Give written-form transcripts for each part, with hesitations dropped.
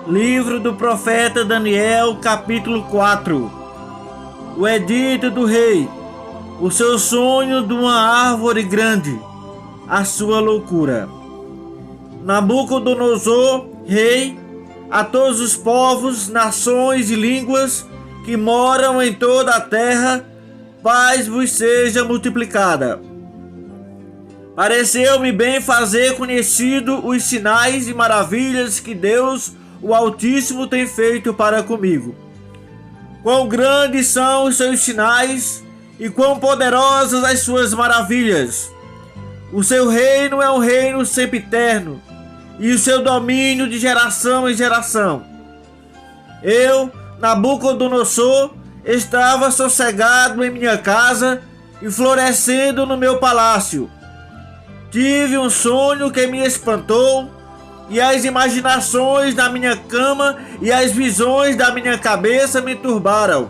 Livro do profeta Daniel, capítulo 4. O edito do rei, o seu sonho de uma árvore grande, a sua loucura. Nabucodonosor, rei, a todos os povos, nações e línguas que moram em toda a terra, paz vos seja multiplicada. Pareceu-me bem fazer conhecido os sinais e maravilhas que Deus, o Altíssimo, tem feito para comigo. Quão grandes são os seus sinais e quão poderosas as suas maravilhas. O seu reino é um reino sempiterno e o seu domínio de geração em geração. Eu, Nabucodonosor, estava sossegado em minha casa e florescendo no meu palácio. Tive um sonho que me espantou, e as imaginações da minha cama e as visões da minha cabeça me turbaram.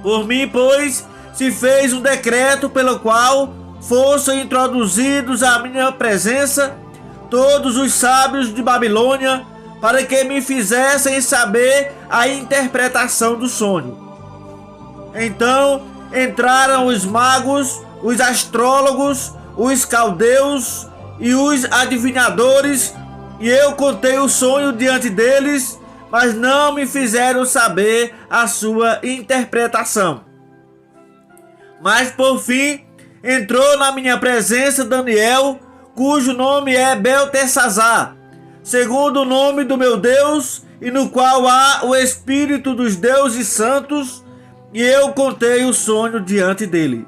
Por mim, pois, se fez um decreto pelo qual fossem introduzidos à minha presença todos os sábios de Babilônia, para que me fizessem saber a interpretação do sonho. Então entraram os magos, os astrólogos, os caldeus e os adivinhadores, e eu contei o sonho diante deles, mas não me fizeram saber a sua interpretação. Mas por fim entrou na minha presença Daniel, cujo nome é Beltesazar, segundo o nome do meu Deus, e no qual há o Espírito dos deuses santos, e eu contei o sonho diante dele.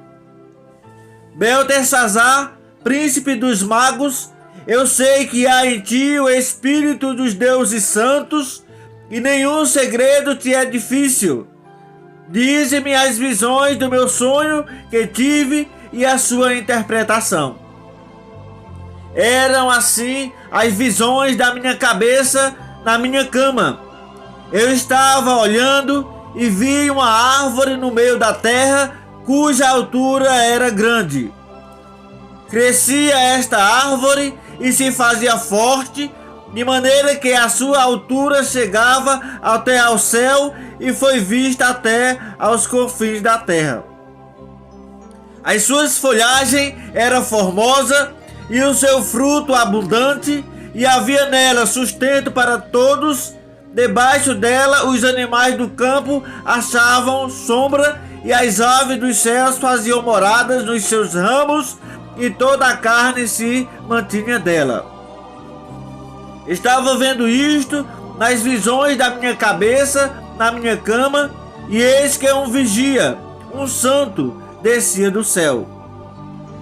Beltesazar, príncipe dos magos, eu sei que há em ti o Espírito dos deuses santos, e nenhum segredo te é difícil. Dize-me as visões do meu sonho que tive e a sua interpretação. Eram assim as visões da minha cabeça na minha cama. Eu estava olhando e vi uma árvore no meio da terra, cuja altura era grande. Crescia esta árvore e se fazia forte, de maneira que a sua altura chegava até ao céu e foi vista até aos confins da terra. As suas folhagens eram formosas e o seu fruto abundante, e havia nela sustento para todos. Debaixo dela os animais do campo achavam sombra, e as aves dos céus faziam moradas nos seus ramos, e toda a carne se mantinha dela. Estava vendo isto nas visões da minha cabeça, na minha cama, e eis que um vigia, um santo, descia do céu,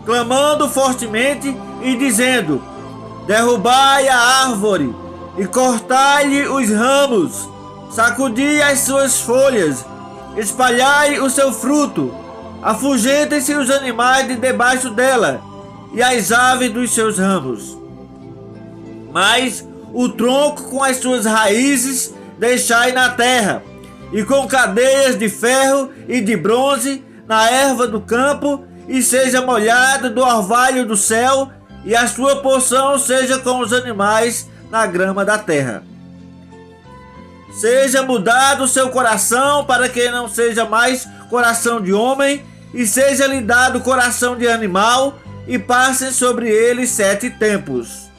clamando fortemente e dizendo: derrubai a árvore e cortai-lhe os ramos, sacudi as suas folhas, espalhai o seu fruto, afugentem-se os animais de debaixo dela, e as aves dos seus ramos. Mas o tronco com as suas raízes deixai na terra, e com cadeias de ferro e de bronze na erva do campo, e seja molhado do orvalho do céu, e a sua porção seja com os animais na grama da terra. Seja mudado o seu coração, para que não seja mais coração de homem, e seja-lhe dado coração de animal, e passem sobre ele 7 tempos.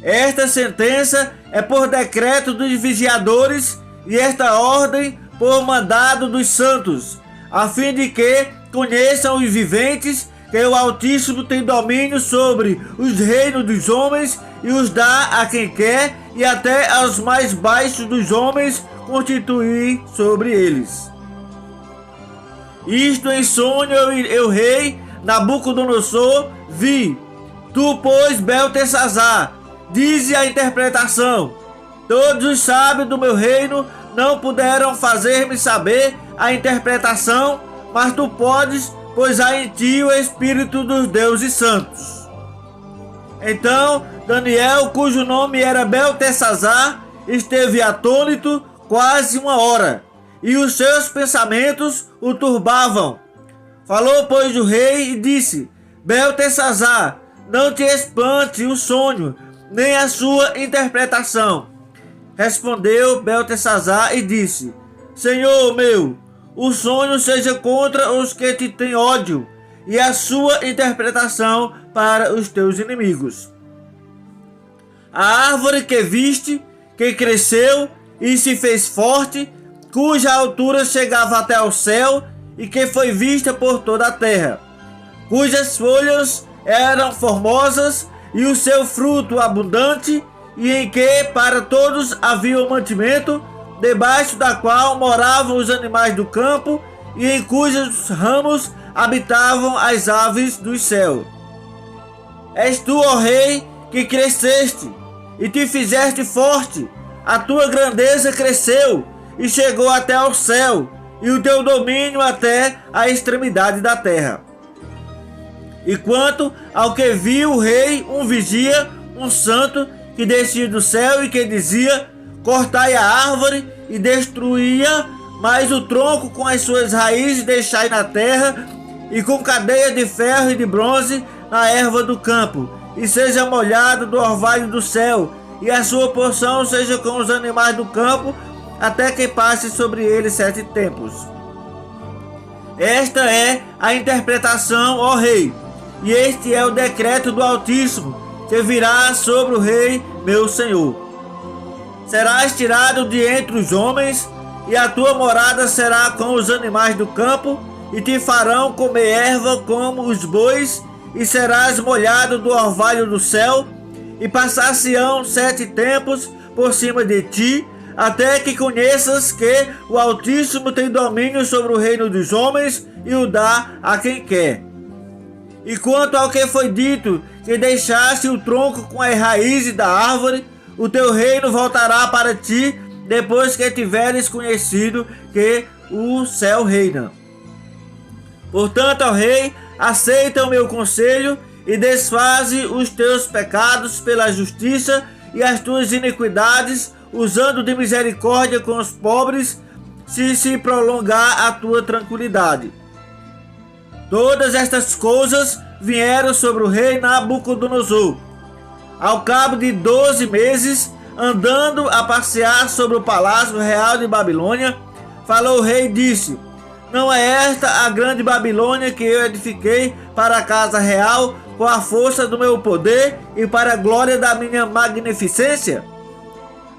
Esta sentença é por decreto dos vigiadores, e esta ordem por mandado dos santos, a fim de que conheçam os viventes que o Altíssimo tem domínio sobre os reinos dos homens, e os dá a quem quer, e até aos mais baixos dos homens constituir sobre eles. Isto em sonho eu rei Nabucodonosor vi. Tu, pois, Beltesazar, dize a interpretação. Todos os sábios do meu reino não puderam fazer-me saber a interpretação, mas tu podes, pois há em ti o Espírito dos deuses santos. Então Daniel, cujo nome era Beltesazar, esteve atônito quase 1 hora, e os seus pensamentos o turbavam. Falou, pois, o rei e disse: Beltesazar, não te espante o sonho, nem a sua interpretação. Respondeu Beltesazar e disse: Senhor meu, o sonho seja contra os que te têm ódio, e a sua interpretação para os teus inimigos. A árvore que viste, que cresceu e se fez forte, cuja altura chegava até ao céu, e que foi vista por toda a terra, cujas folhas eram formosas, e o seu fruto abundante, e em que para todos havia o mantimento, debaixo da qual moravam os animais do campo, e em cujos ramos habitavam as aves do céu. És tu, ó rei, que cresceste, e te fizeste forte, a tua grandeza cresceu, e chegou até ao céu, e o teu domínio até a extremidade da terra. E quanto ao que viu o rei, um vigia, um santo, que descia do céu e que dizia: cortai a árvore e destruía, mas o tronco com as suas raízes deixai na terra, e com cadeia de ferro e de bronze na erva do campo, e seja molhado do orvalho do céu, e a sua porção seja com os animais do campo, até que passe sobre ele 7 tempos. Esta é a interpretação, ó rei, e este é o decreto do Altíssimo, que virá sobre o rei meu senhor. Serás tirado de entre os homens, e a tua morada será com os animais do campo, e te farão comer erva como os bois, e serás molhado do orvalho do céu, e passar-se-ão 7 tempos por cima de ti, até que conheças que o Altíssimo tem domínio sobre o reino dos homens, e o dá a quem quer. E quanto ao que foi dito, que deixaste o tronco com as raízes da árvore, o teu reino voltará para ti, depois que tiveres conhecido que o céu reina. Portanto, ó rei, aceita o meu conselho, e desfaze os teus pecados pela justiça, e as tuas iniquidades, usando de misericórdia com os pobres, se prolongar a tua tranquilidade. Todas estas coisas vieram sobre o rei Nabucodonosor. Ao cabo de 12 meses, andando a passear sobre o palácio real de Babilônia, falou o rei e disse: não é esta a grande Babilônia que eu edifiquei para a casa real com a força do meu poder e para a glória da minha magnificência?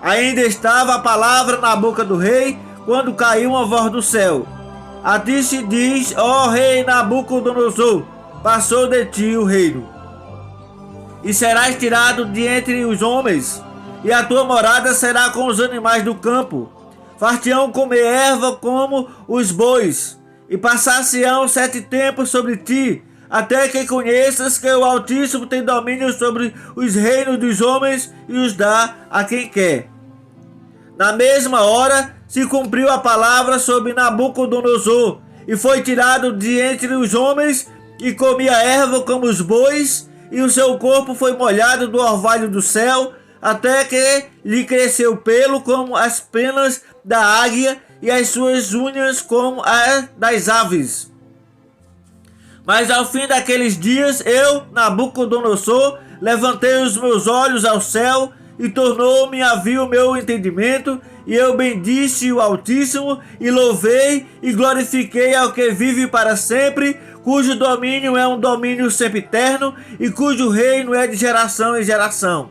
Ainda estava a palavra na boca do rei, quando caiu uma voz do céu: a ti se diz, ó rei Nabucodonosor, passou de ti o reino, e serás tirado de entre os homens, e a tua morada será com os animais do campo. Far-te-ão comer erva como os bois, e passar-se-ão 7 tempos sobre ti, até que conheças que o Altíssimo tem domínio sobre os reinos dos homens, e os dá a quem quer. Na mesma hora se cumpriu a palavra sobre Nabucodonosor, e foi tirado de entre os homens, e comia erva como os bois, e o seu corpo foi molhado do orvalho do céu, até que lhe cresceu pelo como as penas da águia, e as suas unhas como as das aves. Mas ao fim daqueles dias, eu, Nabucodonosor, levantei os meus olhos ao céu, e tornou-me a vir o meu entendimento, e eu bendisse o Altíssimo, e louvei e glorifiquei ao que vive para sempre, cujo domínio é um domínio sempiterno, e cujo reino é de geração em geração.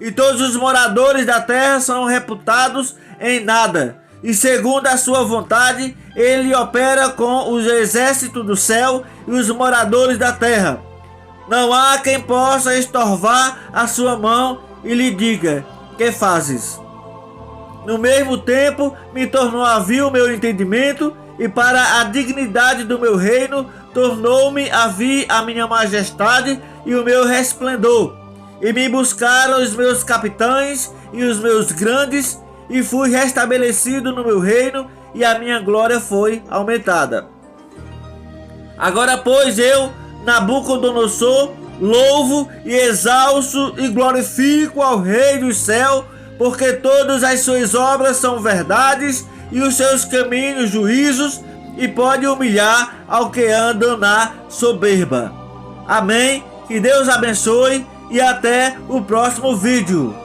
E todos os moradores da terra são reputados em nada, e segundo a sua vontade, ele opera com os exércitos do céu e os moradores da terra. Não há quem possa estorvar a sua mão e lhe diga: que fazes? No mesmo tempo, me tornou a vir o meu entendimento, e para a dignidade do meu reino, tornou-me a vir a minha majestade e o meu resplendor. E me buscaram os meus capitães e os meus grandes, e fui restabelecido no meu reino, e a minha glória foi aumentada. Agora, pois, eu, Nabucodonosor, louvo e exalço e glorifico ao Rei do céu, porque todas as suas obras são verdades, e os seus caminhos juízos, e pode humilhar ao que anda na soberba. Amém. Que Deus abençoe, e até o próximo vídeo.